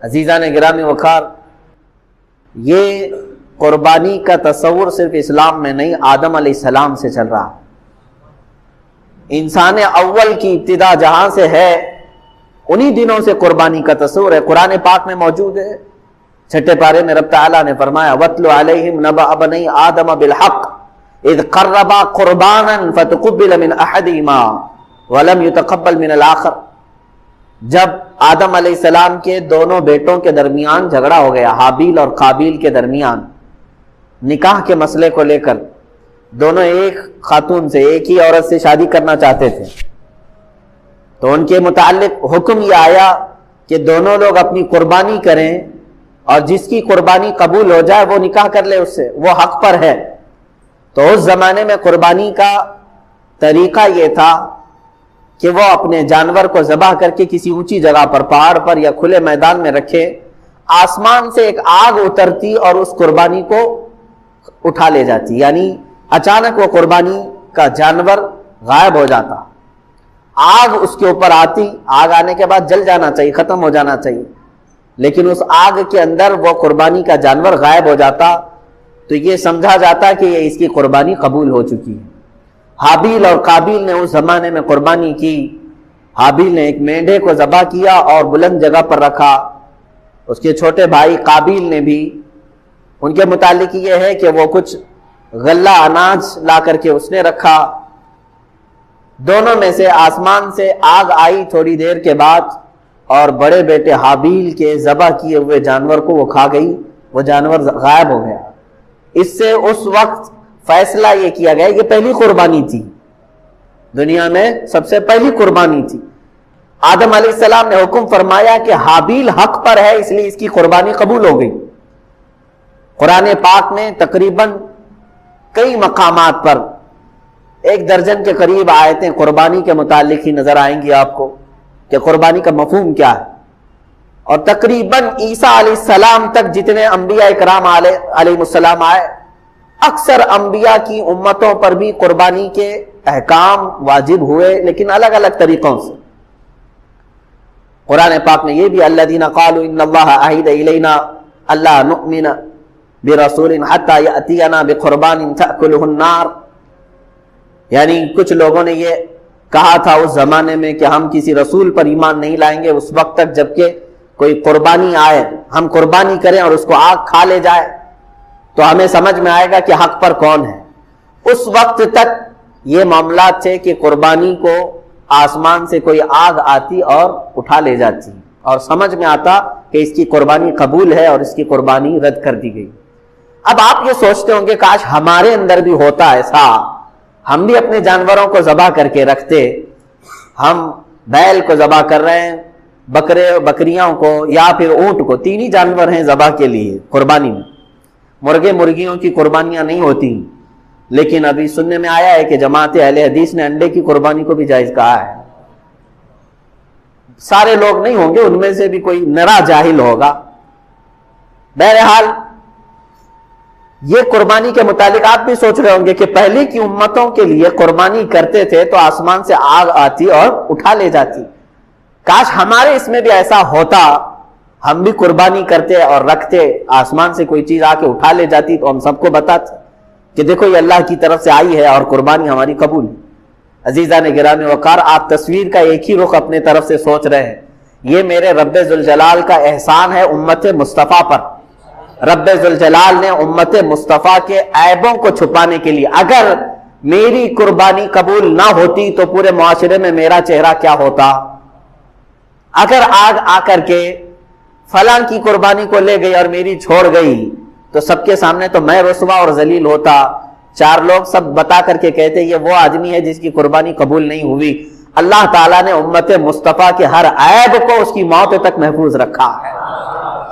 عزیزان گرامی وقار، یہ قربانی کا تصور صرف اسلام میں نہیں، آدم علیہ السلام سے چل رہا۔ انسان اول کی ابتدا جہاں سے ہے انہی دنوں سے قربانی کا تصور ہے۔ قرآن پاک میں موجود ہے، 6 پارے میں رب تعالیٰ نے فرمایا وَاتْلُ عَلَيْهِمْ نَبَأَ بَنِي آدَمَ بِالْحَقِّ اِذْ قَرَّبَا قُرْبَانًا فَتُقُبِّلَ مِنْ أَحَدِهِمَا وَلَمْ يُتَقَبَّلْ مِنَ الْآخَرِ۔ جب آدم علیہ السلام کے دونوں بیٹوں کے درمیان جھگڑا ہو گیا، حابیل اور قابیل کے درمیان، نکاح کے مسئلے کو لے کر، دونوں ایک خاتون سے، ایک ہی عورت سے شادی کرنا چاہتے تھے، تو ان کے متعلق حکم یہ آیا کہ دونوں لوگ اپنی قربانی کریں، اور جس کی قربانی قبول ہو جائے وہ نکاح کر لے اس سے، وہ حق پر ہے۔ تو اس زمانے میں قربانی کا طریقہ یہ تھا کہ وہ اپنے جانور کو ذبح کر کے کسی اونچی جگہ پر، پہاڑ پر یا کھلے میدان میں رکھے، آسمان سے ایک آگ اترتی اور اس قربانی کو اٹھا لے جاتی، یعنی اچانک وہ قربانی کا جانور غائب ہو جاتا، آگ اس کے اوپر آتی، آگ آنے کے بعد جل جانا چاہیے، ختم ہو جانا چاہیے، لیکن اس آگ کے اندر وہ قربانی کا جانور غائب ہو جاتا، تو یہ سمجھا جاتا کہ یہ اس کی قربانی قبول ہو چکی ہے۔ حابیل اور قابیل نے اس زمانے میں قربانی کی۔ حابیل نے ایک مینڈھے کو ذبح کیا اور بلند جگہ پر رکھا، اس کے چھوٹے بھائی قابیل نے بھی، ان کے متعلق یہ ہے کہ وہ کچھ غلہ اناج لا کر کے اس نے رکھا۔ دونوں میں سے آسمان سے آگ آئی تھوڑی دیر کے بعد، اور بڑے بیٹے حابیل کے ذبح کیے ہوئے جانور کو وہ کھا گئی، وہ جانور غائب ہو گیا۔ اس سے اس وقت فیصلہ یہ کیا گیا کہ پہلی قربانی تھی، دنیا میں سب سے پہلی قربانی تھی۔ آدم علیہ السلام نے حکم فرمایا کہ حابیل حق پر ہے، اس لیے اس کی قربانی قبول ہو گئی۔ قرآن پاک میں تقریباً کئی مقامات پر 1 درجن کے قریب آیتیں قربانی کے متعلق ہی نظر آئیں گی آپ کو کہ قربانی کا مفہوم کیا ہے، اور تقریباً عیسیٰ علیہ السلام تک جتنے انبیاء اکرام علیہ السلام آئے، اکثر انبیاء کی امتوں پر بھی قربانی کے احکام واجب ہوئے، لیکن الگ الگ طریقوں سے۔ قرآن پاک میں یہ بھی الذین قالوا ان اللہ عہد الینا الا نؤمن برسول حتی یأتینا بقربان تأکلہ النار، یعنی کچھ لوگوں نے یہ کہا تھا اس زمانے میں کہ ہم کسی رسول پر ایمان نہیں لائیں گے اس وقت تک جب کہ کوئی قربانی آئے، ہم قربانی کریں اور اس کو آگ کھا لے جائے تو ہمیں سمجھ میں آئے گا کہ حق پر کون ہے۔ اس وقت تک یہ معاملات تھے کہ قربانی کو آسمان سے کوئی آگ آتی اور اٹھا لے جاتی، اور سمجھ میں آتا کہ اس کی قربانی قبول ہے اور اس کی قربانی رد کر دی گئی۔ اب آپ یہ سوچتے ہوں گے کاش ہمارے اندر بھی ہوتا ایسا، ہم بھی اپنے جانوروں کو ذبح کر کے رکھتے، ہم بیل کو ذبح کر رہے ہیں، بکریوں کو یا پھر اونٹ کو، 3 ہی جانور ہیں ذبح کے لیے قربانی میں، مرغے مرغیوں کی قربانیاں نہیں ہوتی، لیکن ابھی سننے میں آیا ہے کہ جماعت اہل حدیث نے انڈے کی قربانی کو بھی جائز کہا ہے۔ سارے لوگ نہیں ہوں گے، ان میں سے بھی کوئی نرا جاہل ہوگا۔ بہرحال یہ قربانی کے متعلق آپ بھی سوچ رہے ہوں گے کہ پہلے کی امتوں کے لیے قربانی کرتے تھے تو آسمان سے آگ آتی اور اٹھا لے جاتی، کاش ہمارے اس میں بھی ایسا ہوتا، ہم بھی قربانی کرتے اور رکھتے، آسمان سے کوئی چیز آ کے اٹھا لے جاتی تو ہم سب کو بتاتے کہ دیکھو یہ اللہ کی طرف سے آئی ہے اور قربانی ہماری قبول۔ عزیزان گرامی وقار، آپ تصویر کا ایک ہی رخ اپنے طرف سے سوچ رہے ہیں، یہ میرے رب ذوالجلال کا احسان ہے امت مصطفیٰ پر۔ رب ذوالجلال نے امت مصطفیٰ کے عیبوں کو چھپانے کے لیے، اگر میری قربانی قبول نہ ہوتی تو پورے معاشرے میں میرا چہرہ کیا ہوتا، اگر آگ آ کر کے فلاں کی قربانی کو لے گئی اور میری چھوڑ گئی تو سب کے سامنے تو میں رسوا اور ذلیل ہوتا، 4 لوگ سب بتا کر کے کہتے یہ وہ آدمی ہے جس کی قربانی قبول نہیں ہوئی۔ اللہ تعالیٰ نے امت مصطفیٰ کے ہر عیب کو اس کی موت تک محفوظ رکھا ہے،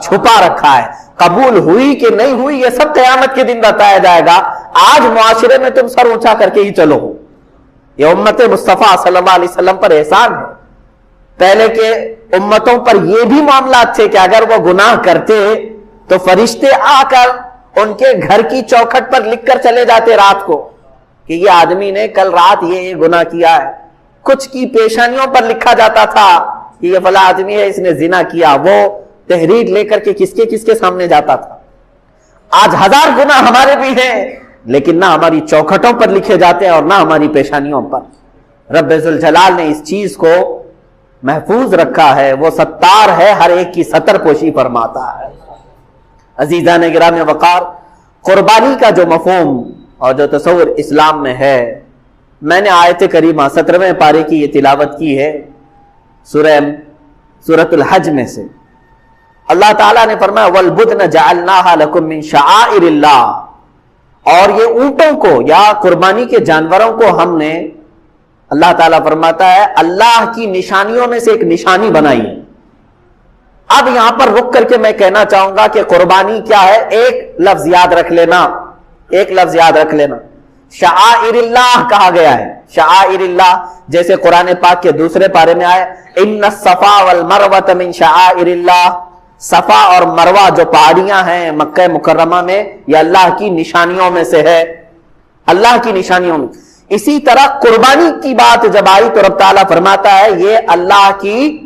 چھپا رکھا ہے۔ قبول ہوئی کہ نہیں ہوئی یہ سب قیامت کے دن بتایا جائے گا، آج معاشرے میں تم سر اونچا کر کے ہی چلو، یہ امت مصطفیٰ صلی اللہ علیہ وسلم پر احسان ہے۔ پہلے کے امتوں پر یہ بھی معاملات تھے کہ اگر وہ گناہ کرتے تو فرشتے آ کر ان کے گھر کی چوکھٹ پر لکھ کر چلے جاتے رات کو کہ یہ آدمی نے کل رات یہ گناہ کیا ہے۔ کچھ کی پیشانیوں پر لکھا جاتا تھا کہ یہ فلاں آدمی ہے، اس نے زنا کیا، وہ تحریر لے کر کے کس کے سامنے جاتا تھا. آج 1000 گناہ ہمارے بھی ہیں لیکن نہ ہماری چوکھٹوں پر لکھے جاتے ہیں اور نہ ہماری پیشانیوں پر. رب ذوالجلال نے اس چیز کو محفوظ رکھا ہے, وہ ستار ہے, ہر ایک کی ستر پوشی فرماتا ہے. عزیزان گرامی وقار, قربانی کا جو مفہوم اور جو تصور اسلام میں ہے, میں نے آیت کریمہ 17ویں پارے کی یہ تلاوت کی ہے سورۃ الحج میں سے. اللہ تعالیٰ نے فرمایا وَالْبُدْنَ جَعَلْنَاهَا لَكُم مِّن شَعَائِرِ اللَّهِ, اور یہ اونٹوں کو یا قربانی کے جانوروں کو ہم نے, اللہ تعالیٰ فرماتا ہے, اللہ کی نشانیوں میں سے ایک نشانی بنائی. اب یہاں پر رک کر کے میں کہنا چاہوں گا کہ قربانی کیا ہے. ایک لفظ یاد رکھ لینا, شعائر اللہ کہا گیا ہے. شعائر اللہ جیسے قرآن پاک کے دوسرے پارے میں آئے ان الصفا والمروۃ من شعائر اللہ, صفا اور مروہ جو پہاڑیاں ہیں مکہ مکرمہ میں, یہ اللہ کی نشانیوں میں سے ہے, اللہ کی نشانیوں میں. اسی طرح قربانی کی بات جب آئی تو رب تعالیٰ فرماتا ہے یہ اللہ کی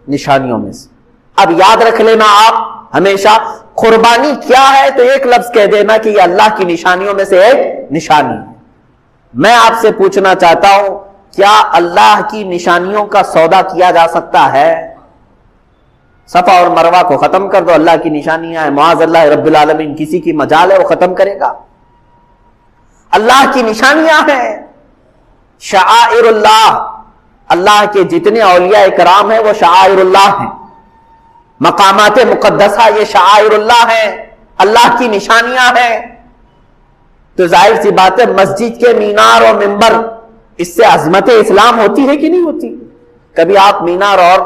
نشانیوں میں سے. اب یاد رکھ لینا آپ ہمیشہ, قربانی کیا ہے تو ایک لفظ کہہ دینا کہ یہ اللہ کی نشانیوں میں سے ایک نشانی ہے. میں آپ سے پوچھنا چاہتا ہوں, کیا اللہ کی نشانیوں کا سودا کیا جا سکتا ہے؟ صفا اور مروہ کو ختم کر دو, اللہ کی نشانیاں ہیں, معاذ اللہ رب العالمین کسی کی مجال ہے وہ ختم کرے گا؟ اللہ کی نشانیاں ہیں, شعائر اللہ, اللہ کے جتنے اولیاء کرام ہیں وہ شعائر اللہ ہیں. مقامات مقدسہ یہ شعائر اللہ ہیں, اللہ کی نشانیاں ہیں. تو ظاہر سی بات ہے مسجد کے مینار اور منبر, اس سے عظمت اسلام ہوتی ہے کہ نہیں ہوتی؟ کبھی آپ مینار اور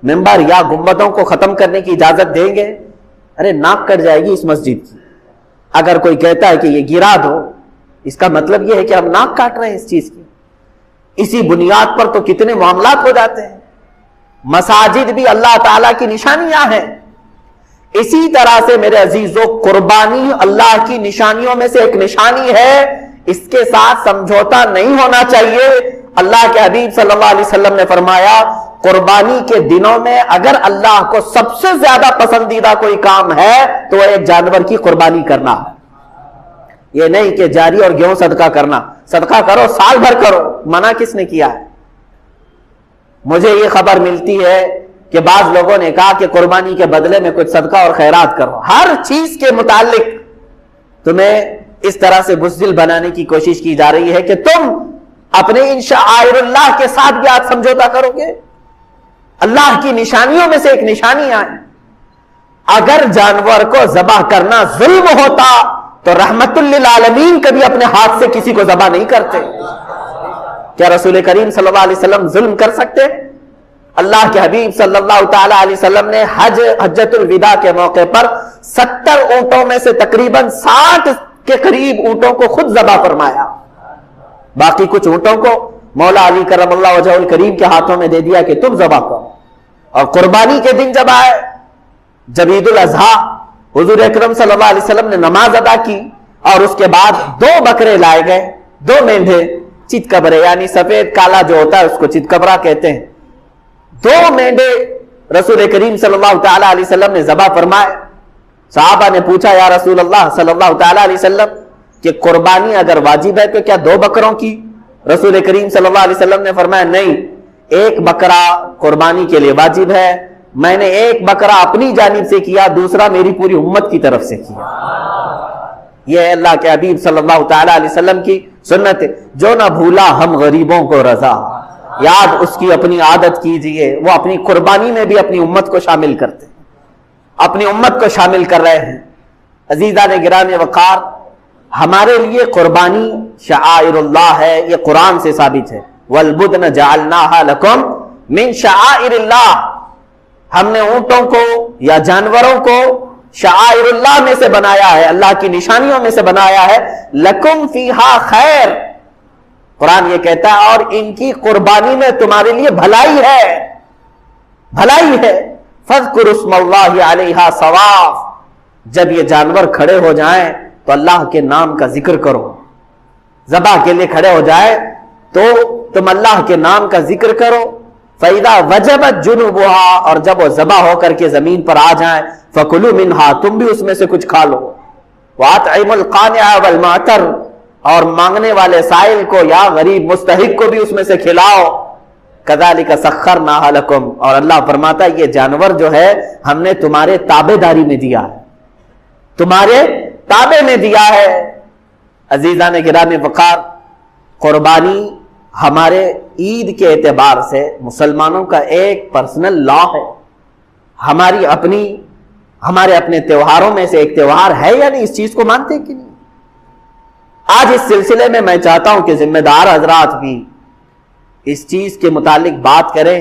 منبر یا گنبدوں کو ختم کرنے کی اجازت دیں گے؟ ارے ناک کٹ جائے گی اس مسجد کی. اگر کوئی کہتا ہے کہ یہ گرا دو, اس کا مطلب یہ ہے کہ ہم ناک کاٹ رہے ہیں اس چیز کی. اسی بنیاد پر تو کتنے معاملات ہو جاتے ہیں. مساجد بھی اللہ تعالیٰ کی نشانیاں ہیں. اسی طرح سے میرے عزیزو, قربانی اللہ کی نشانیوں میں سے ایک نشانی ہے, اس کے ساتھ سمجھوتا نہیں ہونا چاہیے. اللہ کے حبیب صلی اللہ علیہ وسلم نے فرمایا قربانی کے دنوں میں اگر اللہ کو سب سے زیادہ پسندیدہ کوئی کام ہے تو وہ ایک جانور کی قربانی کرنا ہے. یہ نہیں کہ جاری اور گیہوں صدقہ کرنا. صدقہ کرو, سال بھر کرو, منع کس نے کیا ہے؟ مجھے یہ خبر ملتی ہے کہ بعض لوگوں نے کہا کہ قربانی کے بدلے میں کچھ صدقہ اور خیرات کرو. ہر چیز کے متعلق تمہیں اس طرح سے بزدل بنانے کی کوشش کی جا رہی ہے کہ تم اپنے ان شعائر اللہ کے ساتھ بھی آج سمجھوتا کرو گے. اللہ کی نشانیوں میں سے ایک نشانی ہے. اگر جانور کو ذبح کرنا ظلم ہوتا تو رحمت للعالمین کبھی اپنے ہاتھ سے کسی کو ذبح نہیں کرتے. کیا رسول کریم صلی اللہ علیہ وسلم ظلم کر سکتے؟ اللہ کے حبیب صلی اللہ تعالی علیہ وسلم نے حجۃ الوداع کے موقع پر 70 اونٹوں میں سے تقریباً 60 کے قریب اونٹوں کو خود ذبح فرمایا. باقی کچھ اونٹوں کو مولا علی کرم اللہ وجہہ الکریم کے ہاتھوں میں دے دیا کہ تم ذبح کرو. اور قربانی کے دن جب آئے, جب عید الاضحیٰ, حضور اکرم صلی اللہ علیہ وسلم نے نماز ادا کی اور اس کے بعد 2 بکرے لائے گئے, 2 مینڈھے, چتکبرے یعنی سفید کالا جو ہوتا ہے اس کو چتکبرا کہتے ہیں. 2 مینڈھے رسول کریم صلی اللہ تعالی علیہ وسلم نے ذبح فرمائے. صحابہ نے پوچھا یا رسول اللہ صلی اللہ تعالی علیہ وسلم کہ قربانی اگر واجب ہے تو کیا 2 بکروں کی؟ رسول کریم صلی اللہ علیہ وسلم نے فرمایا نہیں, 1 بکرا قربانی کے لیے واجب ہے. میں نے 1 بکرا اپنی جانب سے کیا, دوسرا میری پوری امت کی طرف سے کیا. یہ ہے اللہ کے حبیب صلی اللہ تعالی علیہ وسلم کی سنت. جو نہ بھولا ہم غریبوں کو رضا, یاد اس کی اپنی عادت کیجئے. وہ اپنی قربانی میں بھی اپنی امت کو شامل کرتے ہیں, اپنی امت کو شامل کر رہے ہیں. عزیزان گرامی وقار, ہمارے لیے قربانی شعائر اللہ ہے, یہ قرآن سے ثابت ہے. وَالْبُدْنَ جَعَلْنَاهَا لَكُمْ مِنْ شَعَائِرِ اللَّهِ, ہم نے اونٹوں کو یا جانوروں کو شعائر اللہ میں سے بنایا ہے, اللہ کی نشانیوں میں سے بنایا ہے. لَكُمْ فِيهَا خیر, قرآن یہ کہتا ہے اور ان کی قربانی میں تمہارے لیے بھلائی ہے, بھلائی ہے. فَاذْكُرُوا اسْمَ اللَّهِ عَلَيْهَا صَوَافٍ, جب یہ جانور کھڑے ہو جائیں تو اللہ کے نام کا ذکر کرو. ذبح کے لیے کھڑے ہو جائے تو تم اللہ کے نام کا ذکر کرو. فَإِذَا وَجَبَتْ جُنُوبُهَا، اور جب وہ ذبح ہو کر کے زمین پر آ جائیں، فَكُلُوا مِنْهَا، تم بھی اس میں سے کچھ کھا لو، وَأَطْعِمُوا الْقَانِعَ وَالْمُعْتَرَّ، اور مانگنے والے سائل کو یا غریب مستحق کو بھی اس میں سے کھلاؤ، کذالک سخرناها لکم، اور اللہ فرماتا ہے یہ جانور جو ہے ہم نے تمہارے تابع داری میں دیا ہے، تمہارے تابع میں دیا ہے۔ عزیزان گرامی وقار، قربانی ہمارے عید کے اعتبار سے مسلمانوں کا ایک پرسنل لا ہے، ہمارے اپنے تہواروں میں سے ایک تہوار ہے یا نہیں، اس چیز کو مانتے کہ نہیں؟ آج اس سلسلے میں چاہتا ہوں کہ ذمہ دار حضرات بھی اس چیز کے متعلق بات کریں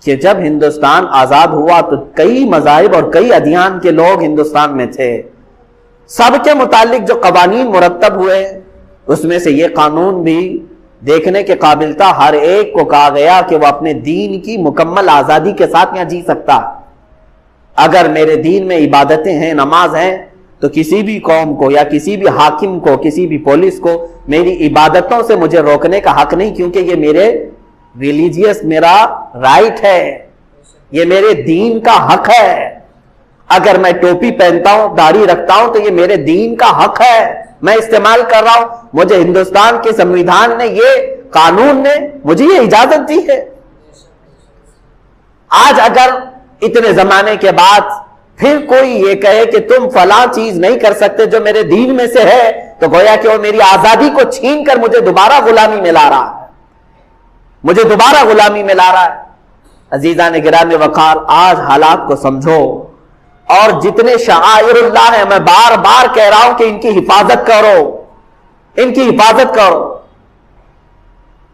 کہ جب ہندوستان آزاد ہوا تو کئی مذاہب اور کئی ادیان کے لوگ ہندوستان میں تھے، سب کے متعلق جو قوانین مرتب ہوئے اس میں سے یہ قانون بھی دیکھنے کے قابل تھا، ہر ایک کو کہا گیا کہ وہ اپنے دین کی مکمل آزادی کے ساتھ یہاں جی سکتا۔ اگر میرے دین میں عبادتیں ہیں، نماز ہیں، تو کسی بھی قوم کو یا کسی بھی حاکم کو، کسی بھی پولیس کو میری عبادتوں سے مجھے روکنے کا حق نہیں، کیونکہ یہ میرے ریلیجیس میرا رائٹ ہے، یہ میرے دین کا حق ہے۔ اگر میں ٹوپی پہنتا ہوں، داڑھی رکھتا ہوں، تو یہ میرے دین کا حق ہے، میں استعمال کر رہا ہوں، مجھے ہندوستان کے سنویدھان نے، یہ قانون نے مجھے یہ اجازت دی ہے۔ آج اگر اتنے زمانے کے بعد پھر کوئی یہ کہے کہ تم فلاں چیز نہیں کر سکتے جو میرے دین میں سے ہے، تو گویا کہ وہ میری آزادی کو چھین کر مجھے دوبارہ غلامی میں لا رہا ہے، مجھے دوبارہ غلامی میں لا رہا ہے۔ عزیزان گرامی وقار، آج حالات کو سمجھو، اور جتنے شعائر اللہ ہیں میں بار بار کہہ رہا ہوں کہ ان کی حفاظت کرو، ان کی حفاظت کرو،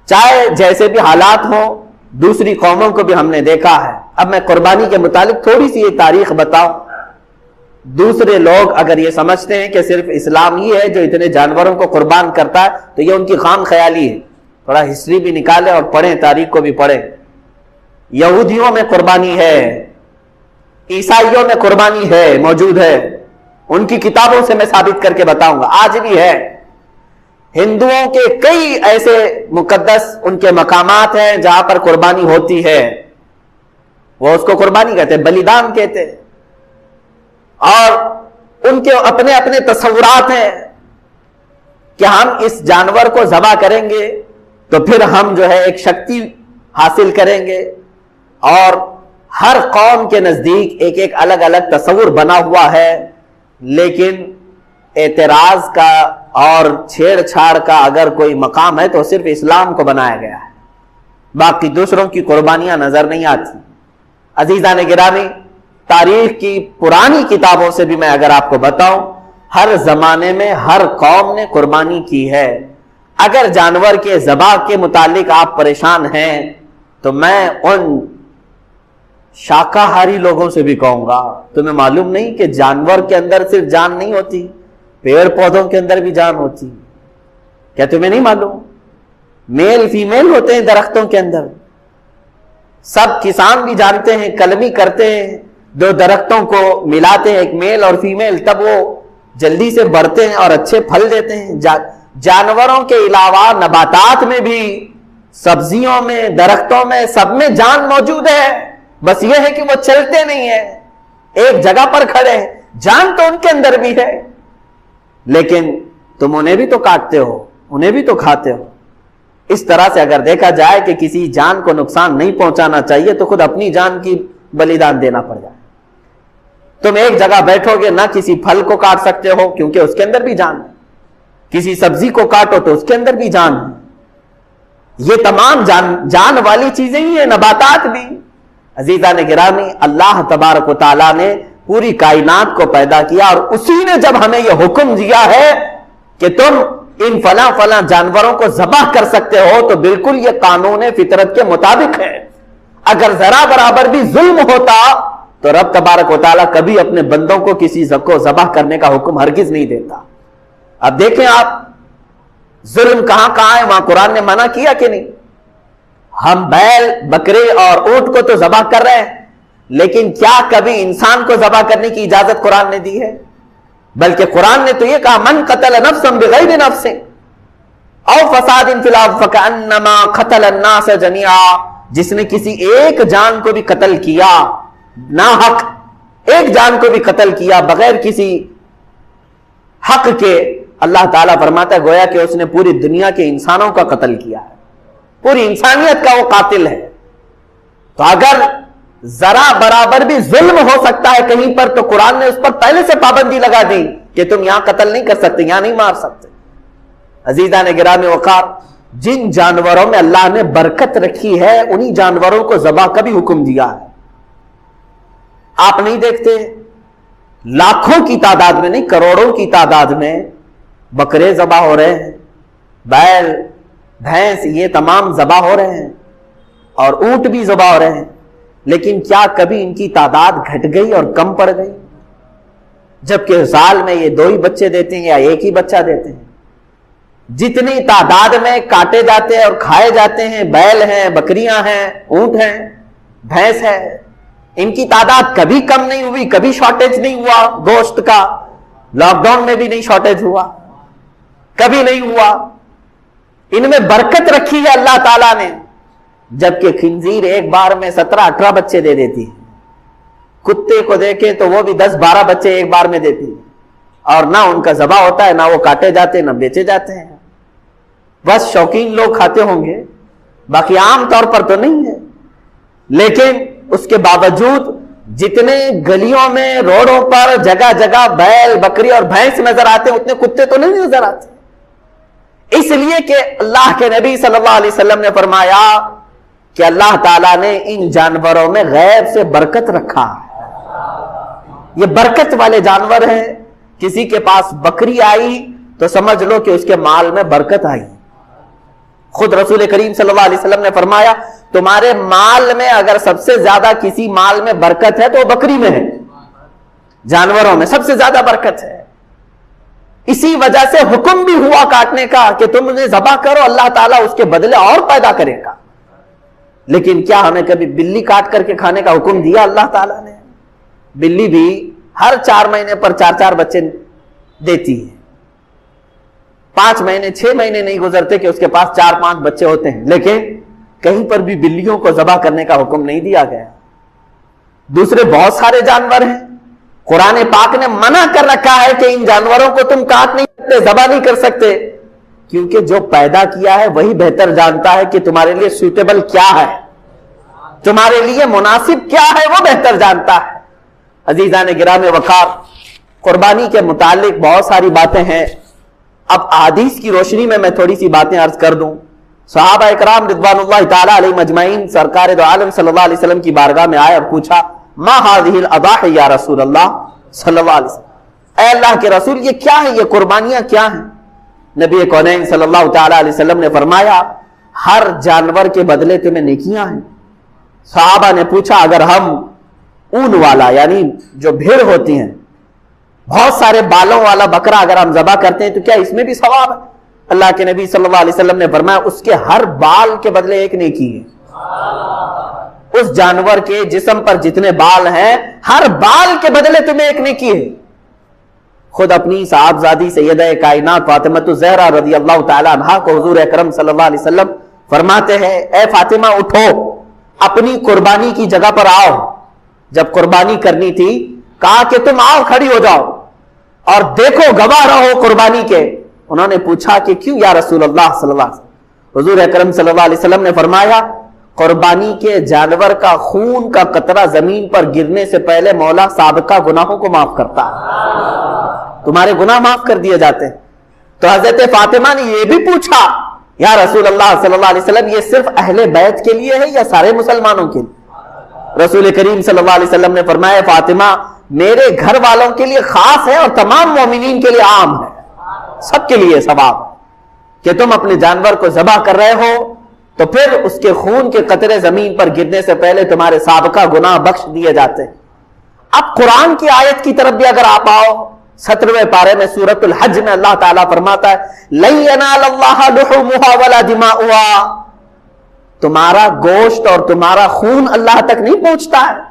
چاہے جیسے بھی حالات ہوں۔ دوسری قوموں کو بھی ہم نے دیکھا ہے۔ اب میں قربانی کے متعلق تھوڑی سی یہ تاریخ بتاؤں۔ دوسرے لوگ اگر یہ سمجھتے ہیں کہ صرف اسلام ہی ہے جو اتنے جانوروں کو قربان کرتا ہے، تو یہ ان کی خام خیالی ہے۔ تھوڑا ہسٹری بھی نکالیں اور پڑھیں، تاریخ کو بھی پڑھیں۔ یہودیوں میں قربانی ہے، عیسائیوں میں قربانی ہے، موجود ہے، ان کی کتابوں سے میں ثابت کر کے بتاؤں گا، آج بھی ہے۔ ہندوؤں کے کئی ایسے مقدس ان کے مقامات ہیں جہاں پر قربانی ہوتی ہے، وہ اس کو قربانی کہتے ہیں، بلیدان کہتے ہیں، اور ان کے اپنے اپنے تصورات ہیں کہ ہم اس جانور کو ذبح کریں گے تو پھر ہم جو ہے ایک شکتی حاصل کریں گے، اور ہر قوم کے نزدیک ایک ایک الگ الگ تصور بنا ہوا ہے۔ لیکن اعتراض کا اور چھیڑ چھاڑ کا اگر کوئی مقام ہے تو صرف اسلام کو بنایا گیا ہے، باقی دوسروں کی قربانیاں نظر نہیں آتی۔ عزیزان گرامی، تاریخ کی پرانی کتابوں سے بھی میں اگر آپ کو بتاؤں، ہر زمانے میں ہر قوم نے قربانی کی ہے۔ اگر جانور کے ذبح کے متعلق آپ پریشان ہیں تو میں ان شاکاہاری لوگوں سے بھی کہوں گا، تمہیں معلوم نہیں کہ جانور کے اندر صرف جان نہیں ہوتی، پیڑ پودوں کے اندر بھی جان ہوتی؟ کیا تمہیں نہیں معلوم؟ میل فیمیل ہوتے ہیں درختوں کے اندر، سب کسان بھی جانتے ہیں، کلمی کرتے ہیں، دو درختوں کو ملاتے ہیں، ایک میل اور فیمیل، تب وہ جلدی سے بڑھتے ہیں اور اچھے پھل دیتے ہیں۔ جانوروں کے علاوہ نباتات میں بھی، سبزیوں میں، درختوں میں، سب میں جان موجود ہے، بس یہ ہے کہ وہ چلتے نہیں ہیں، ایک جگہ پر کھڑے ہیں۔ جان تو ان کے اندر بھی ہے، لیکن تم انہیں بھی تو کاٹتے ہو، انہیں بھی تو کھاتے ہو۔ اس طرح سے اگر دیکھا جائے کہ کسی جان کو نقصان نہیں پہنچانا چاہیے تو خود اپنی جان کی بلیدان دینا پڑ جائے۔ تم ایک جگہ بیٹھو گے، نہ کسی پھل کو کاٹ سکتے ہو کیونکہ اس کے اندر بھی جان ہے، کسی سبزی کو کاٹو تو اس کے اندر بھی جان ہے۔ یہ تمام جان والی چیزیں ہی ہیں، نباتات بھی۔ عزیزان گرامی، اللہ تبارک و تعالیٰ نے پوری کائنات کو پیدا کیا، اور اسی نے جب ہمیں یہ حکم دیا ہے کہ تم ان فلاں فلاں جانوروں کو ذبح کر سکتے ہو، تو بالکل یہ قانون فطرت کے مطابق ہے۔ اگر ذرا برابر بھی ظلم ہوتا تو رب تبارک و تعالیٰ کبھی اپنے بندوں کو کسی کو ذبح کرنے کا حکم ہرگز نہیں دیتا۔ اب دیکھیں آپ، ظلم کہاں کہاں ہے، وہاں قرآن نے منع کیا کہ نہیں؟ ہم بیل، بکرے اور اونٹ کو تو ذبح کر رہے ہیں، لیکن کیا کبھی انسان کو ذبح کرنے کی اجازت قرآن نے دی ہے؟ بلکہ قرآن نے تو یہ کہا، من قتل نفسا بغیر نفس او فساد فی الارض فکأنما قتل الناس جميعا، جس نے کسی ایک جان کو بھی قتل کیا ناحق، ایک جان کو بھی قتل کیا بغیر کسی حق کے، اللہ تعالیٰ فرماتا ہے گویا کہ اس نے پوری دنیا کے انسانوں کا قتل کیا ہے، پوری انسانیت کا وہ قاتل ہے۔ تو اگر ذرا برابر بھی ظلم ہو سکتا ہے کہیں پر تو قرآن نے اس پر پہلے سے پابندی لگا دی کہ تم یہاں قتل نہیں کر سکتے، یہاں نہیں مار سکتے۔ عزیزان گرامی وقار، جن جانوروں میں اللہ نے برکت رکھی ہے انہی جانوروں کو ذبح کا بھی حکم دیا ہے۔ آپ نہیں دیکھتے لاکھوں کی تعداد میں نہیں، کروڑوں کی تعداد میں بکرے ذبح ہو رہے ہیں، بیل بھینس یہ تمام ذبح ہو رہے ہیں، اور اونٹ بھی ذبح ہو رہے ہیں، لیکن کیا کبھی ان کی تعداد گھٹ گئی اور کم پڑ گئی؟ جبکہ سال میں یہ 2 ہی بچے دیتے ہیں یا ایک ہی بچہ دیتے ہیں۔ جتنی تعداد میں کاٹے جاتے ہیں اور کھائے جاتے ہیں، بیل ہیں، بکریاں ہیں، اونٹ ہیں، بھینس ہے، ان کی تعداد کبھی کم نہیں ہوئی، کبھی شارٹیج نہیں ہوا گوشت کا، لاک ڈاؤن میں بھی نہیں شارٹیج ہوا، کبھی نہیں ہوا۔ ان میں برکت رکھی ہے اللہ تعالیٰ نے، جبکہ خنزیر ایک بار میں 17-18 بچے دے دیتی ہے، کتے کو دیکھیں تو وہ بھی 10-12 بچے ایک بار میں دیتی ہے، اور نہ ان کا ذبح ہوتا ہے، نہ وہ کاٹے جاتے ہیں، نہ بیچے جاتے ہیں۔ بس شوقین لوگ کھاتے ہوں گے، باقی عام طور پر تو نہیں ہے۔ لیکن اس کے باوجود جتنے گلیوں میں روڈوں پر جگہ جگہ بیل بکری اور بھینس نظر آتے ہیں اتنے کتے تو نہیں نظر آتے، اس لیے کہ اللہ کے نبی صلی اللہ علیہ وسلم نے فرمایا کہ اللہ تعالیٰ نے ان جانوروں میں غیب سے برکت رکھا ہے، یہ برکت والے جانور ہیں۔ کسی کے پاس بکری آئی تو سمجھ لو کہ اس کے مال میں برکت آئی۔ خود رسول کریم صلی اللہ علیہ وسلم نے فرمایا تمہارے مال میں اگر سب سے زیادہ کسی مال میں برکت ہے تو وہ بکری میں ہے، جانوروں میں سب سے زیادہ برکت ہے۔ اسی وجہ سے حکم بھی ہوا کاٹنے کا کہ تم انہیں ذبح کرو، اللہ تعالیٰ اس کے بدلے اور پیدا کرے گا۔ لیکن کیا ہمیں کبھی بلی کاٹ کر کے کھانے کا حکم دیا اللہ تعالیٰ نے؟ بلی بھی ہر 4 مہینے پر 4 بچے دیتی ہے، 5 مہینے 6 مہینے نہیں گزرتے کہ اس کے پاس 4-5 بچے ہوتے ہیں، لیکن کہیں پر بھی بلیوں کو ذبح کرنے کا حکم نہیں دیا گیا۔ دوسرے بہت سارے جانور ہیں، قرآن پاک نے منع کر رکھا ہے کہ ان جانوروں کو تم کاٹ نہیں سکتے، ذبح نہیں کر سکتے، کیونکہ جو پیدا کیا ہے وہی بہتر جانتا ہے کہ تمہارے لیے سوٹیبل کیا ہے، تمہارے لیے مناسب کیا ہے، وہ بہتر جانتا ہے۔ عزیزان گرامی وقار، قربانی کے متعلق بہت ساری باتیں ہیں، اب احادیث کی روشنی میں میں تھوڑی سی باتیں عرض کر دوں۔ صحابہ اکرام رضوان اللہ تعالی علیہ مجمعین سرکار دو عالم صلی اللہ علیہ وسلم کی بارگاہ میں آئے اور پوچھا ما هذه الاضاحی یا رسول اللہ صلی اللہ علیہ وسلم، اے اللہ کے رسول یہ کیا ہے، یہ قربانیاں کیا ہیں؟ نبی کونین صلی اللہ تعالی علیہ وسلم نے فرمایا ہر جانور کے بدلے تمہیں نیکیاں ہیں۔ صحابہ نے پوچھا اگر ہم اون والا یعنی جو بھیڑ ہوتی ہیں بہت سارے بالوں والا بکرا اگر ہم ذبح کرتے ہیں تو کیا اس میں بھی ثواب ہے؟ اللہ کے نبی صلی اللہ علیہ وسلم نے فرمایا اس کے ہر بال کے بدلے ایک نیکی ہے۔ اس جانور کے جسم پر جتنے بال ہیں ہر بال کے بدلے تمہیں ایک نیکی ہے۔ خود اپنی صاحبزادی سیدہ کائنات فاطمہ الزہرا رضی اللہ تعالی عنہا کو حضور اکرم صلی اللہ علیہ وسلم فرماتے ہیں اے فاطمہ اٹھو، اپنی قربانی کی جگہ پر آؤ۔ جب قربانی کرنی تھی کہا کہ تم آؤ، کھڑی ہو جاؤ اور دیکھو، گواہ رہو قربانی کے۔ انہوں نے پوچھا کہ کیوں یا رسول اللہ صلی اللہ علیہ وسلم؟ حضور اکرم صلی اللہ علیہ وسلم نے فرمایا قربانی کے جانور کا خون کا قطرہ زمین پر گرنے سے پہلے مولا سابقہ گناہوں کو معاف کرتا ہے، تمہارے گناہ معاف کر دیے جاتے ہیں۔ تو حضرت فاطمہ نے یہ بھی پوچھا یا رسول اللہ صلی اللہ علیہ وسلم یہ صرف اہل بیت کے لیے ہے یا سارے مسلمانوں کے لیے؟ رسول کریم صلی اللہ علیہ وسلم نے فرمایا فاطمہ میرے گھر والوں کے لیے خاص ہے اور تمام مومنین کے لیے عام ہے، سب کے لیے ثواب کہ تم اپنے جانور کو ذبح کر رہے ہو تو پھر اس کے خون کے قطرے زمین پر گرنے سے پہلے تمہارے سابقہ گناہ بخش دیے جاتے ہیں۔ اب قرآن کی آیت کی طرف بھی اگر آپ آؤ 17ویں پارے میں سورۃ الحج میں اللہ تعالیٰ فرماتا ہے لن ینال اللہ لحومھا ولا دماؤھا، تمہارا گوشت اور تمہارا خون اللہ تک نہیں پہنچتا ہے،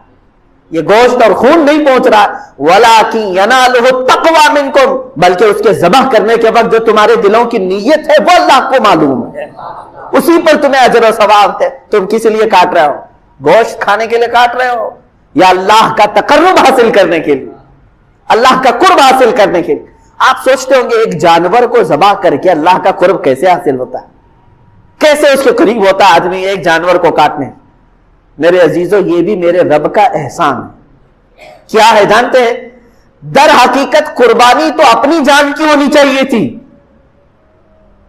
یہ گوشت اور خون نہیں پہنچ رہا، وَلَٰكِن يَنَالُهُ التَّقْوَىٰ مِنْكُمْ، بلکہ اس کے ذبح کرنے کے وقت جو تمہارے دلوں کی نیت ہے وہ اللہ کو معلوم ہے۔ اسی پر تمہیں اجر و ثواب ہے. تم کس لیے کاٹ رہے ہو؟ گوشت کھانے کے لیے کاٹ رہے ہو یا اللہ کا تقرب حاصل کرنے کے لیے، اللہ کا قرب حاصل کرنے کے لیے؟ آپ سوچتے ہوں گے ایک جانور کو ذبح کر کے اللہ کا قرب کیسے حاصل ہوتا ہے، کیسے اس کے قریب ہوتا ہے آدمی ایک جانور کو کاٹنے؟ میرے عزیزو، یہ بھی میرے رب کا احسان ہے. کیا ہے جانتے ہیں؟ در حقیقت قربانی تو اپنی جان کی ہونی چاہیے تھی.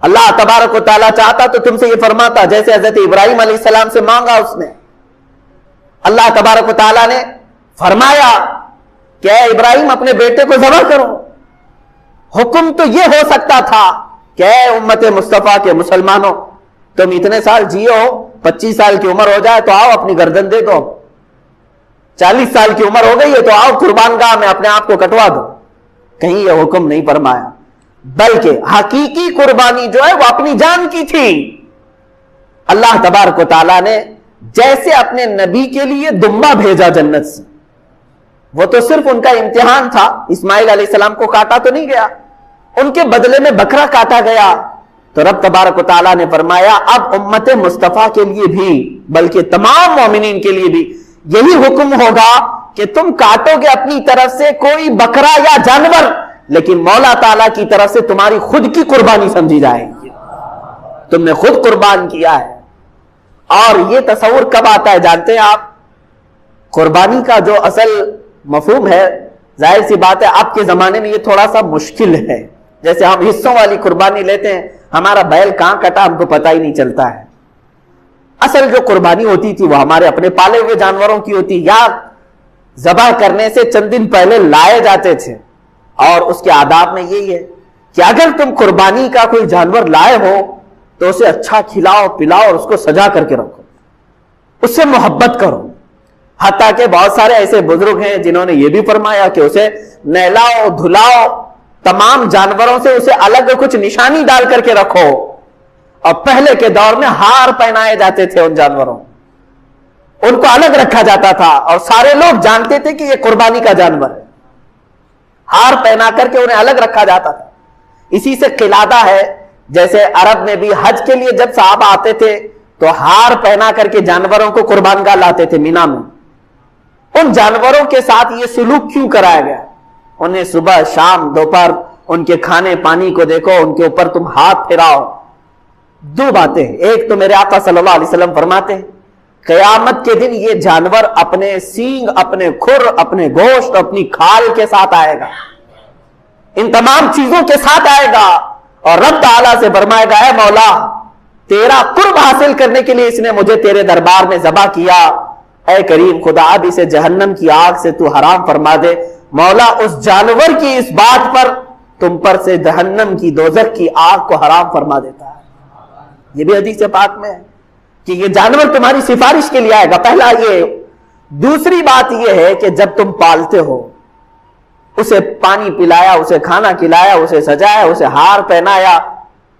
اللہ تبارک و تعالیٰ چاہتا تو تم سے یہ فرماتا جیسے حضرت ابراہیم علیہ السلام سے مانگا اس نے. اللہ تبارک و تعالیٰ نے فرمایا کہ اے ابراہیم اپنے بیٹے کو ذبح کرو. حکم تو یہ ہو سکتا تھا کہ اے امت مصطفیٰ کے مسلمانوں، تم اتنے سال جیو، 25 سال کی عمر ہو جائے تو آؤ اپنی گردن دے دو، 40 سال کی عمر ہو گئی ہے تو آؤ قربان گاہ میں اپنے آپ کو کٹوا دو. کہیں یہ حکم نہیں فرمایا، بلکہ حقیقی قربانی جو ہے وہ اپنی جان کی تھی. اللہ تبارک و تعالیٰ نے جیسے اپنے نبی کے لیے دمبا بھیجا جنت سے، وہ تو صرف ان کا امتحان تھا. اسماعیل علیہ السلام کو کاٹا تو نہیں گیا، ان کے بدلے میں بکرا کاٹا گیا. تو رب تبارک و تعالیٰ نے فرمایا اب امت مصطفیٰ کے لیے بھی، بلکہ تمام مومنین کے لیے بھی یہی حکم ہوگا کہ تم کاٹو گے اپنی طرف سے کوئی بکرا یا جانور، لیکن مولا تعالیٰ کی طرف سے تمہاری خود کی قربانی سمجھی جائے گی، تم نے خود قربان کیا ہے. اور یہ تصور کب آتا ہے جانتے ہیں آپ؟ قربانی کا جو اصل مفہوم ہے، ظاہر سی بات ہے اب کے زمانے میں یہ تھوڑا سا مشکل ہے. جیسے ہم حصوں والی قربانی لیتے ہیں، ہمارا بیل کہاں کٹا ہم کو پتہ ہی نہیں چلتا ہے. اصل جو قربانی ہوتی تھی وہ ہمارے اپنے پالے ہوئے جانوروں کی ہوتی، یا ذبح کرنے سے چند دن پہلے لائے جاتے تھے. اور اس کے آداب میں یہی ہے کہ اگر تم قربانی کا کوئی جانور لائے ہو تو اسے اچھا کھلاؤ پلاؤ اور اس کو سجا کر کے رکھو، اس سے محبت کرو. حتیٰ کہ بہت سارے ایسے بزرگ ہیں جنہوں نے یہ بھی فرمایا کہ اسے نہلاؤ دھلاؤ، تمام جانوروں سے اسے الگ کچھ نشانی ڈال کر کے رکھو. اور پہلے کے دور میں ہار پہنائے جاتے تھے ان جانوروں، ان کو الگ رکھا جاتا تھا اور سارے لوگ جانتے تھے کہ یہ قربانی کا جانور ہے. ہار پہنا کر کے انہیں الگ رکھا جاتا تھا. اسی سے قلادہ ہے، جیسے عرب میں بھی حج کے لیے جب صحابہ آتے تھے تو ہار پہنا کر کے جانوروں کو قربان گاہ لاتے تھے مینا میں. ان جانوروں کے ساتھ یہ سلوک کیوں کرایا گیا؟ انہیں صبح شام دوپہر ان کے کھانے پانی کو دیکھو، ان کے اوپر تم ہاتھ پھیراؤ. دو باتیں ہیں، ایک تو میرے آقا صلی اللہ علیہ وسلم فرماتے ہیں قیامت کے دن یہ جانور اپنے سینگ، اپنے کھر، اپنے گوشت، اپنی کھال کے ساتھ آئے گا، ان تمام چیزوں کے ساتھ آئے گا اور رب تعالیٰ سے فرمائے گا اے مولا تیرا قرب حاصل کرنے کے لیے اس نے مجھے تیرے دربار میں ذبح کیا، اے کریم خدا اب اسے جہنم کی آگ سے تو حرام فرما دے. مولا اس جانور کی اس بات پر تم پر سے جہنم کی دوزخ کی آگ کو حرام فرما دیتا ہے. یہ بھی حدیث پاک میں ہے کہ یہ جانور تمہاری سفارش کے لیے آئے گا. پہلا یہ. دوسری بات یہ ہے کہ جب تم پالتے ہو اسے پانی پلایا، اسے کھانا کھلایا، اسے سجایا، اسے ہار پہنایا،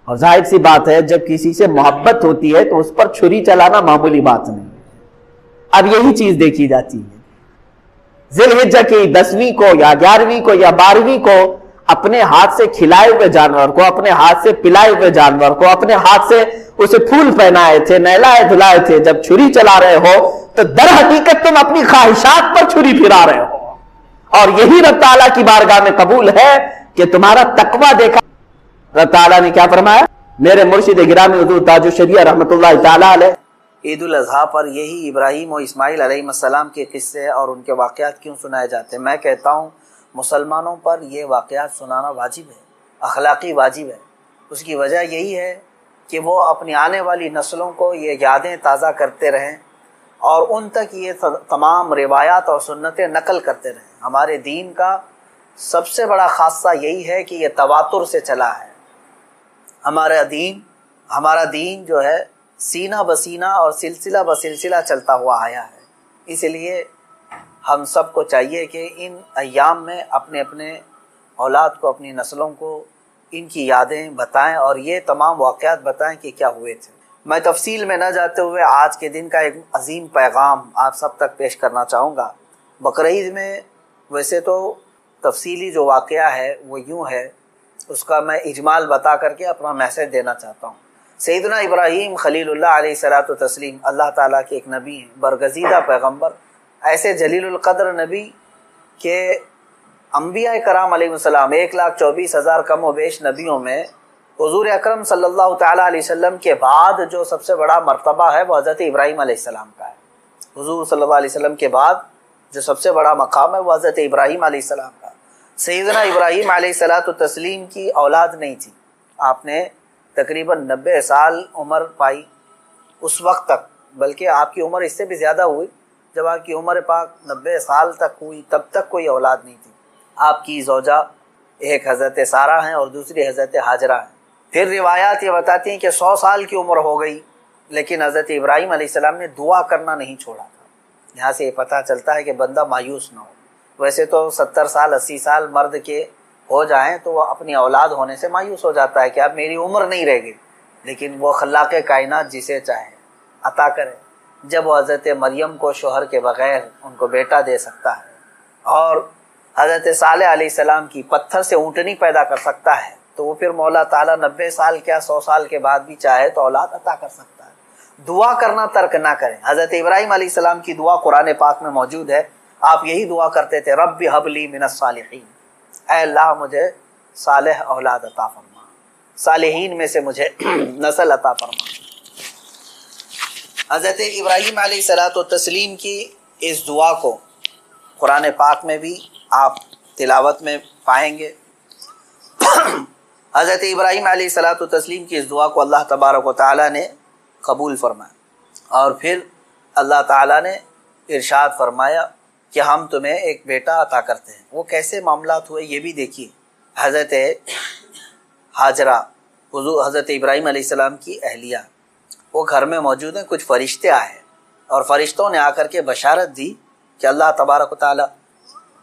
اور ظاہر سی بات ہے جب کسی سے محبت ہوتی ہے تو اس پر چھری چلانا معمولی بات نہیں. اب یہی چیز دیکھی جاتی ہے ذی الحجہ کی 10ویں کو یا 11ویں کو یا 12ویں کو اپنے ہاتھ سے کھلائے ہوئے جانور کو، اپنے ہاتھ سے پلائے ہوئے جانور کو، اپنے ہاتھ سے اسے پھول پہنائے تھے، نہلائے دھلائے تھے، جب چھری چلا رہے ہو تو در حقیقت تم اپنی خواہشات پر چھری پھرا رہے ہو. اور یہی رب تعالیٰ کی بارگاہ میں قبول ہے کہ تمہارا تقویٰ دیکھا. رب تعالیٰ نے کیا فرمایا؟ میرے مرشد گرامی حضور تاج الشریعہ رحمۃ اللہ تعالیٰ علیہ عید الاضحیٰ پر یہی ابراہیم و اسماعیل علیہ السلام کے قصے اور ان کے واقعات کیوں سنائے جاتے ہیں؟ میں کہتا ہوں مسلمانوں پر یہ واقعات سنانا واجب ہے، اخلاقی واجب ہے. اس کی وجہ یہی ہے کہ وہ اپنی آنے والی نسلوں کو یہ یادیں تازہ کرتے رہیں اور ان تک یہ تمام روایات اور سنتیں نقل کرتے رہیں. ہمارے دین کا سب سے بڑا خاصہ یہی ہے کہ یہ تواتر سے چلا ہے. ہمارا دین جو ہے سینہ بسینہ اور سلسلہ بسلسلہ چلتا ہوا آیا ہے. اس لیے ہم سب کو چاہیے کہ ان ایام میں اپنے اپنے اولاد کو، اپنی نسلوں کو ان کی یادیں بتائیں اور یہ تمام واقعات بتائیں کہ کیا ہوئے تھے. میں تفصیل میں نہ جاتے ہوئے آج کے دن کا ایک عظیم پیغام آپ سب تک پیش کرنا چاہوں گا. بقرعید میں ویسے تو تفصیلی جو واقعہ ہے وہ یوں ہے، اس کا میں اجمال بتا کر کے اپنا میسج دینا چاہتا ہوں. سیدنا ابراہیم خلیل اللہ علیہ الصلوۃ والتسلیم اللہ تعالیٰ کے ایک نبی ہیں، برگزیدہ پیغمبر، ایسے جلیل القدر نبی کہ انبیاء کرام علیہ السلام 1,24,000 کم و بیش نبیوں میں حضور اکرم صلی اللہ تعالیٰ علیہ وسلم کے بعد جو سب سے بڑا مرتبہ ہے وہ حضرت ابراہیم علیہ السلام کا ہے۔ حضور صلی اللہ علیہ وسلم کے بعد جو سب سے بڑا مقام ہے وہ حضرت ابراہیم علیہ السلام کا۔ سیدنا ابراہیم علیہ الصلوۃ والتسلیم کی اولاد نہیں تھی، آپ نے تقریباً 90 سال عمر پائی اس وقت تک، بلکہ آپ کی عمر اس سے بھی زیادہ ہوئی۔ جب آپ کی عمر پاک 90 سال تک ہوئی تب تک کوئی اولاد نہیں تھی۔ آپ کی زوجہ ایک حضرت سارہ ہیں اور دوسری حضرت ہاجرہ ہیں۔ پھر روایات یہ بتاتی ہیں کہ 100 سال کی عمر ہو گئی لیکن حضرت ابراہیم علیہ السلام نے دعا کرنا نہیں چھوڑا تھا۔ یہاں سے یہ پتہ چلتا ہے کہ بندہ مایوس نہ ہو۔ ویسے تو 70 سال 80 سال مرد کے ہو جائیں تو وہ اپنی اولاد ہونے سے مایوس ہو جاتا ہے کہ اب میری عمر نہیں رہ گئی، لیکن وہ خلاق کائنات جسے چاہے عطا کرے۔ جب وہ حضرت مریم کو شوہر کے بغیر ان کو بیٹا دے سکتا ہے اور حضرت صالح علیہ السلام کی پتھر سے اونٹنی پیدا کر سکتا ہے تو وہ پھر مولا تعالیٰ 90 سال کیا 100 سال کے بعد بھی چاہے تو اولاد عطا کر سکتا ہے۔ دعا کرنا ترک نہ کریں۔ حضرت ابراہیم علیہ السلام کی دعا قرآن پاک میں موجود ہے۔ آپ یہی دعا کرتے تھے، رب ہب لی من الصالحین، اے اللہ مجھے صالح اولاد عطا فرما، صالحین میں سے مجھے نسل عطا فرما۔ حضرت ابراہیم علیہ الصلوۃ والتسلیم کی اس دعا کو قرآن پاک میں بھی آپ تلاوت میں پائیں گے۔ حضرت ابراہیم علیہ الصلوۃ والتسلیم کی اس دعا کو اللہ تبارک و تعالیٰ نے قبول فرمایا اور پھر اللہ تعالیٰ نے ارشاد فرمایا کہ ہم تمہیں ایک بیٹا عطا کرتے ہیں۔ وہ کیسے معاملات ہوئے یہ بھی دیکھیے۔ حضرت ہاجرہ حضرت ابراہیم علیہ السلام کی اہلیہ، وہ گھر میں موجود ہیں، کچھ فرشتے آئے اور فرشتوں نے آ کر کے بشارت دی کہ اللہ تبارک و تعالیٰ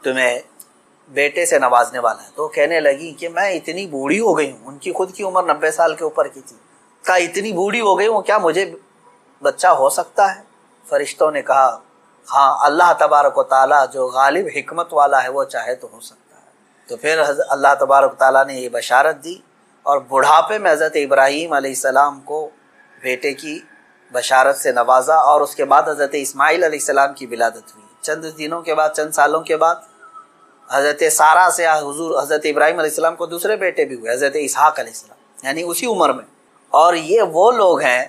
تمہیں بیٹے سے نوازنے والا ہے۔ تو کہنے لگی کہ میں اتنی بوڑھی ہو گئی ہوں، ان کی خود کی عمر 90 سال کے اوپر کی تھی، کہا اتنی بوڑھی ہو گئی ہوں، کیا مجھے بچہ ہو سکتا ہے؟ فرشتوں نے کہا ہاں، اللہ تبارک و تعالیٰ جو غالب حکمت والا ہے وہ چاہے تو ہو سکتا ہے۔ تو پھر اللہ تبارک و تعالیٰ نے یہ بشارت دی اور بڑھاپے میں حضرت ابراہیم علیہ السلام کو بیٹے کی بشارت سے نوازا اور اس کے بعد حضرت اسماعیل علیہ السلام کی ولادت ہوئی۔ چند دنوں کے بعد، چند سالوں کے بعد حضرت سارہ سے حضرت ابراہیم علیہ السلام کو دوسرے بیٹے بھی ہوئے، حضرت اسحاق علیہ السلام، یعنی اسی عمر میں۔ اور یہ وہ لوگ ہیں،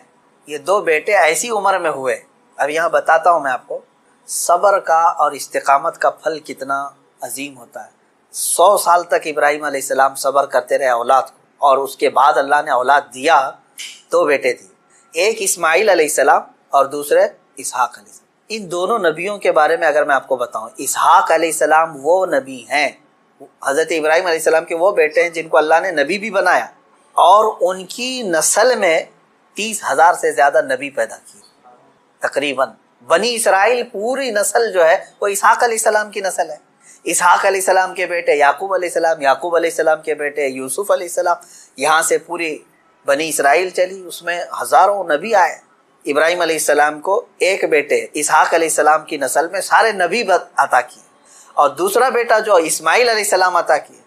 یہ 2 بیٹے ایسی عمر میں ہوئے۔ اب یہاں بتاتا ہوں میں آپ کو صبر کا اور استقامت کا پھل کتنا عظیم ہوتا ہے۔ 100 سال تک ابراہیم علیہ السلام صبر کرتے رہے اولاد کو، اور اس کے بعد اللہ نے اولاد دیا، 2 بیٹے دیے، ایک اسماعیل علیہ السلام اور دوسرے اسحاق علیہ السلام۔ ان دونوں نبیوں کے بارے میں اگر میں آپ کو بتاؤں، اسحاق علیہ السلام وہ نبی ہیں، حضرت ابراہیم علیہ السلام کے وہ بیٹے ہیں جن کو اللہ نے نبی بھی بنایا، اور ان کی نسل میں 30,000 سے زیادہ نبی پیدا کیے تقریباً۔ بنی اسرائیل پوری نسل جو ہے وہ اسحاق علیہ السلام کی نسل ہے۔ اسحاق علیہ السلام کے بیٹے یعقوب علیہ السلام، یعقوب علیہ السلام کے بیٹے یوسف علیہ السلام، یہاں سے پوری بنی اسرائیل چلی، اس میں ہزاروں نبی آئے۔ ابراہیم علیہ السلام کو ایک بیٹے اسحاق علیہ السلام کی نسل میں سارے نبی عطا کیے، اور دوسرا بیٹا جو اسماعیل علیہ السلام عطا کیے،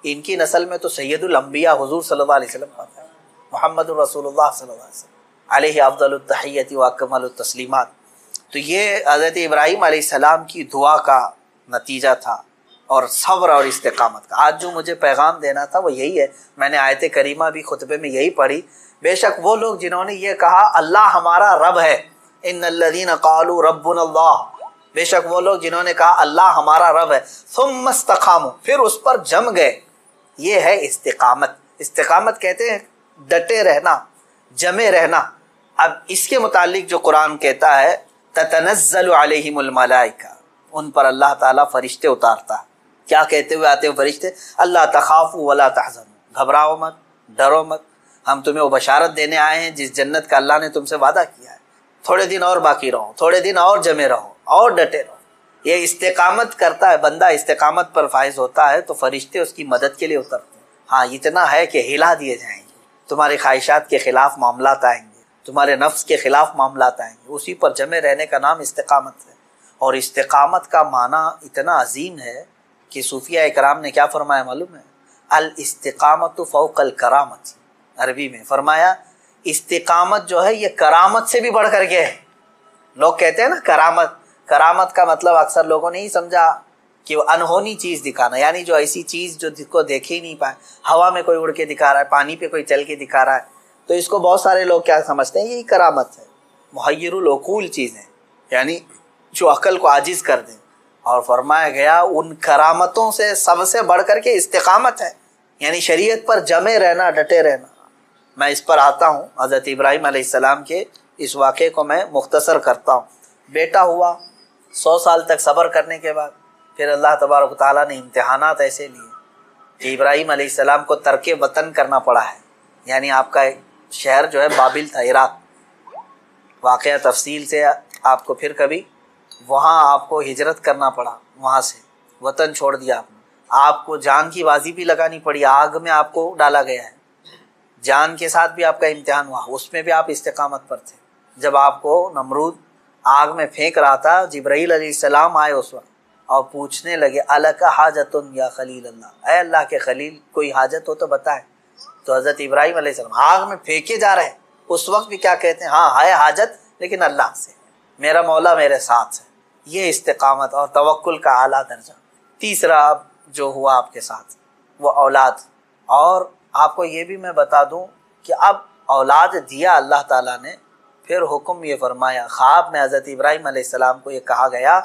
ان کی نسل میں تو سید الانبیاء حضور صلی اللہ علیہ وسلم آتا ہے، محمد الرسول اللہ صلی اللہ علیہ وسلم علیہ افضل التحیت و اکمل التسلیمات۔ تو یہ حضرت ابراہیم علیہ السلام کی دعا کا نتیجہ تھا اور صبر اور استقامت کا۔ آج جو مجھے پیغام دینا تھا وہ یہی ہے، میں نے آیت کریمہ بھی خطبے میں یہی پڑھی۔ بے شک وہ لوگ جنہوں نے یہ کہا اللہ ہمارا رب ہے، ان الذین قالوا ربنا اللہ، بے شک وہ لوگ جنہوں نے کہا اللہ ہمارا رب ہے، ثم استقاموا، پھر اس پر جم گئے، یہ ہے استقامت۔ استقامت کہتے ہیں ڈٹے رہنا، جمے رہنا۔ اب اس کے متعلق جو قرآن کہتا ہے تتنزل علیہم الملائکہ، ان پر اللہ تعالیٰ فرشتے اتارتا ہے۔ کیا کہتے ہوئے آتے ہیں فرشتے؟ اللہ تخافوا ولا تحزنوا، گھبراؤ مت، ڈرو مت، ہم تمہیں وہ بشارت دینے آئے ہیں جس جنت کا اللہ نے تم سے وعدہ کیا ہے۔ تھوڑے دن اور باقی رہو، تھوڑے دن اور جمے رہو اور ڈٹے رہو۔ یہ استقامت کرتا ہے بندہ، استقامت پر فائز ہوتا ہے تو فرشتے اس کی مدد کے لیے اترتے ہیں۔ ہاں اتنا ہے کہ ہلا دیے جائیں گے، تمہاری خواہشات کے خلاف معاملات آئیں گے، تمہارے نفس کے خلاف معاملات آئیں گے، اسی پر جمے رہنے کا نام استقامت ہے۔ اور استقامت کا معنی اتنا عظیم ہے کہ صوفیہ اکرام نے کیا فرمایا معلوم ہے؟ الاستقامت فوق الکرامت، عربی میں فرمایا استقامت جو ہے یہ کرامت سے بھی بڑھ کر کے ہے۔ لوگ کہتے ہیں نا کرامت، کرامت کا مطلب اکثر لوگوں نے ہی سمجھا کہ وہ انہونی چیز دکھانا، یعنی جو ایسی چیز جو جس کو دیکھ ہی نہیں پائے، ہوا میں کوئی اڑ کے دکھا رہا ہے، پانی پہ کوئی چل کے دکھا رہا ہے، تو اس کو بہت سارے لوگ کیا سمجھتے ہیں، یہی کرامت ہے، محیر العقول چیزیں، یعنی جو عقل کو عاجز کر دیں۔ اور فرمایا گیا ان کرامتوں سے سب سے بڑھ کر کے استقامت ہے، یعنی شریعت پر جمے رہنا، ڈٹے رہنا۔ میں اس پر آتا ہوں، حضرت ابراہیم علیہ السلام کے اس واقعے کو میں مختصر کرتا ہوں۔ بیٹا ہوا، 100 سال تک صبر کرنے کے بعد پھر اللہ تبارک و تعالیٰ نے امتحانات ایسے لیے کہ ابراہیم علیہ السلام کو ترک وطن کرنا پڑا ہے، یعنی آپ کا شہر جو ہے بابل تھا، عراق۔ واقعہ تفصیل سے آپ کو پھر کبھی، وہاں آپ کو ہجرت کرنا پڑا، وہاں سے وطن چھوڑ دیا آپ نے، آپ کو جان کی بازی بھی لگانی پڑی، آگ میں آپ کو ڈالا گیا ہے، جان کے ساتھ بھی آپ کا امتحان ہوا، اس میں بھی آپ استقامت پر تھے۔ جب آپ کو نمرود آگ میں پھینک رہا تھا، جبرائیل علیہ السلام آئے اس وقت اور پوچھنے لگے الک حاجت یا خلیل اللہ، اے اللہ کے خلیل کوئی حاجت ہو تو بتائے۔ تو حضرت ابراہیم علیہ السلام آگ میں پھینکے جا رہے ہیں، اس وقت بھی کیا کہتے ہیں، ہاں ہے حاجت لیکن اللہ سے، میرا مولا میرے ساتھ ہے۔ یہ استقامت اور توکل کا اعلیٰ درجہ۔ تیسرا اب جو ہوا آپ کے ساتھ وہ اولاد، اور آپ کو یہ بھی میں بتا دوں کہ اب اولاد دیا اللہ تعالیٰ نے، پھر حکم یہ فرمایا، خواب میں حضرت ابراہیم علیہ السلام کو یہ کہا گیا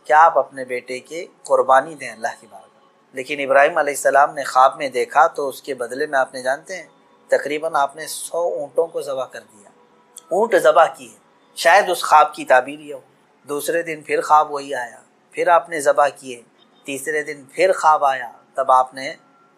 کہ آپ اپنے بیٹے کی قربانی دیں اللہ کی بارگاہ۔ لیکن ابراہیم علیہ السلام نے خواب میں دیکھا تو اس کے بدلے میں آپ نے جانتے ہیں تقریباً آپ نے 100 اونٹوں کو ذبح کر دیا، اونٹ ذبح کیے، شاید اس خواب کی تعبیر یہ ہو۔ دوسرے دن پھر خواب وہی آیا، پھر آپ نے ذبح کیے، تیسرے دن پھر خواب آیا، تب آپ نے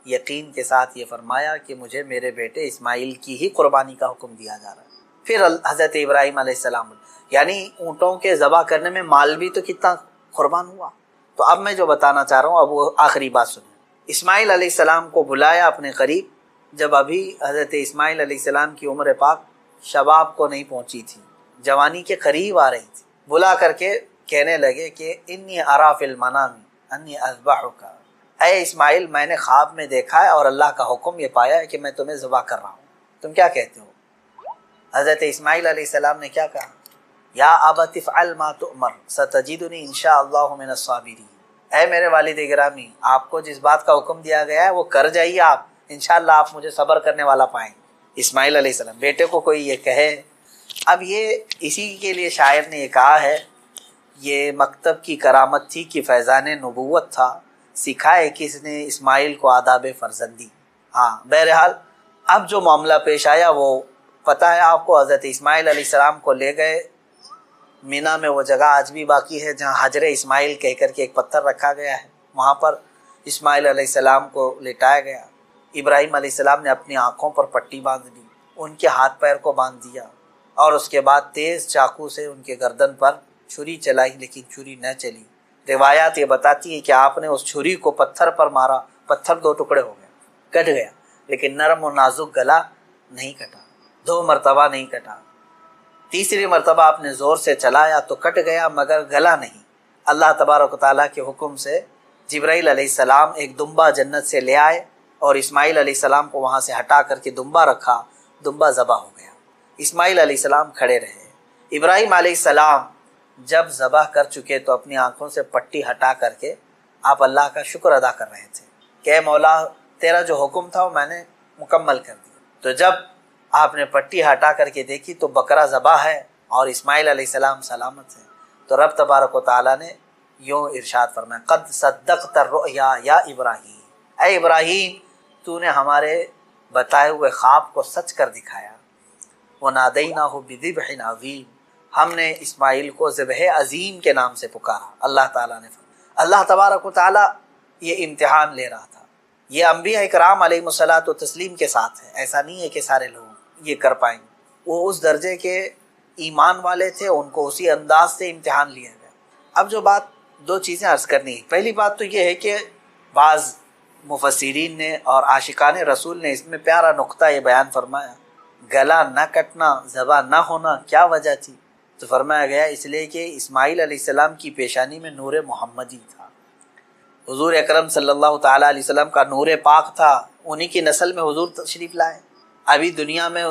یقین کے ساتھ یہ فرمایا کہ مجھے میرے بیٹے اسماعیل کی ہی قربانی کا حکم دیا جا رہا ہے۔ پھر حضرت ابراہیم علیہ السلام، یعنی اونٹوں کے ذبح کرنے میں مال بھی تو کتنا قربان ہوا۔ تو اب میں جو بتانا چاہ رہا ہوں، اب وہ آخری بات سنیں۔ اسماعیل علیہ السلام کو بلایا اپنے قریب، جب ابھی حضرت اسماعیل علیہ السلام کی عمر پاک شباب کو نہیں پہنچی تھی، جوانی کے قریب آ رہی تھی، بلا کر کے کہنے لگے کہ انی ارا فی المنام انی اذبحک، اے اسماعیل میں نے خواب میں دیکھا ہے اور اللہ کا حکم یہ پایا ہے کہ میں تمہیں ذبح کر رہا ہوں، تم کیا کہتے ہو؟ حضرت اسماعیل علیہ السلام نے کیا کہا؟ یا ابت افعل ما تؤمر ستجدنی انشاء اللہ من الصابرین، اے میرے والد گرامی آپ کو جس بات کا حکم دیا گیا ہے وہ کر جائیے، آپ انشاءاللہ آپ مجھے صبر کرنے والا پائیں۔ اسماعیل علیہ السلام بیٹے کو کوئی یہ کہے، اب یہ اسی کے لیے شاعر نے یہ کہا ہے، یہ مکتب کی کرامت تھی کہ فیضان نبوت تھا، سکھائے کس نے اسماعیل کو آداب فرزندی۔ ہاں بہرحال اب جو معاملہ پیش آیا وہ پتہ ہے آپ کو، حضرت اسماعیل علیہ السلام کو لے گئے مینا میں، وہ جگہ آج بھی باقی ہے جہاں حجر اسماعیل کہہ کر کے ایک پتھر رکھا گیا ہے، وہاں پر اسماعیل علیہ السلام کو لٹایا گیا۔ ابراہیم علیہ السلام نے اپنی آنکھوں پر پٹی باندھ دی، ان کے ہاتھ پیر کو باندھ دیا، اور اس کے بعد تیز چاقو سے ان کے گردن پر چھری چلائی، لیکن چھری نہ چلی۔ روایات یہ بتاتی ہے کہ آپ نے اس چھری کو پتھر پر مارا، پتھر 2 ٹکڑے ہو گئے، کٹ گیا، لیکن نرم و نازک گلا نہیں کٹا، 2 مرتبہ نہیں کٹا، تیسری مرتبہ آپ نے زور سے چلایا تو کٹ گیا مگر گلا نہیں۔ اللہ تبارک و تعالیٰ کے حکم سے جبرائیل علیہ السلام ایک دمبا جنت سے لے آئے اور اسماعیل علیہ السلام کو وہاں سے ہٹا کر کے دمبا رکھا، دمبا ذبح ہو گیا، اسماعیل علیہ السلام کھڑے رہے۔ ابراہیم علیہ السلام جب ذبح کر چکے تو اپنی آنکھوں سے پٹی ہٹا کر کے آپ اللہ کا شکر ادا کر رہے تھے کہ اے مولا تیرا جو حکم تھا وہ میں نے مکمل کر دیا۔ تو جب آپ نے پٹی ہٹا کر کے دیکھی تو بکرا ذبح ہے اور اسماعیل علیہ السلام سلامت ہے، تو رب تبارک و تعالیٰ نے یوں ارشاد فرمایا، قد صدقت الرؤیا یا ابراہیم، اے ابراہیم تو نے ہمارے بتائے ہوئے خواب کو سچ کر دکھایا۔ وَنَادَيْنَاهُ بِذِبْحٍ عَظِيمٍ، ہم نے اسماعیل کو ذبح عظیم کے نام سے پکارا۔ اللہ تعالیٰ نے فرمایا، اللہ تبارک و تعالیٰ یہ امتحان لے رہا تھا، یہ انبیاء اکرام علیہ الصلاۃ والتسلیم کے ساتھ ہے، ایسا نہیں ہے کہ سارے لوگ یہ کر پائیں گے، وہ اس درجے کے ایمان والے تھے، ان کو اسی انداز سے امتحان لیا گیا۔ اب جو بات 2 چیزیں عرض کرنی ہے، پہلی بات تو یہ ہے کہ بعض مفسرین نے اور عاشقان رسول نے اس میں پیارا نقطہ یہ بیان فرمایا، گلا نہ کٹنا، ذبح نہ ہونا کیا وجہ تھی؟ تو فرمایا گیا اس لیے کہ اسماعیل علیہ السلام کی پیشانی میں نور محمدی تھا، حضور اکرم صلی اللہ تعالیٰ علیہ وسلم کا نور پاک تھا، انہی کی نسل میں حضور تشریف لائے۔ ابھی دنیا میں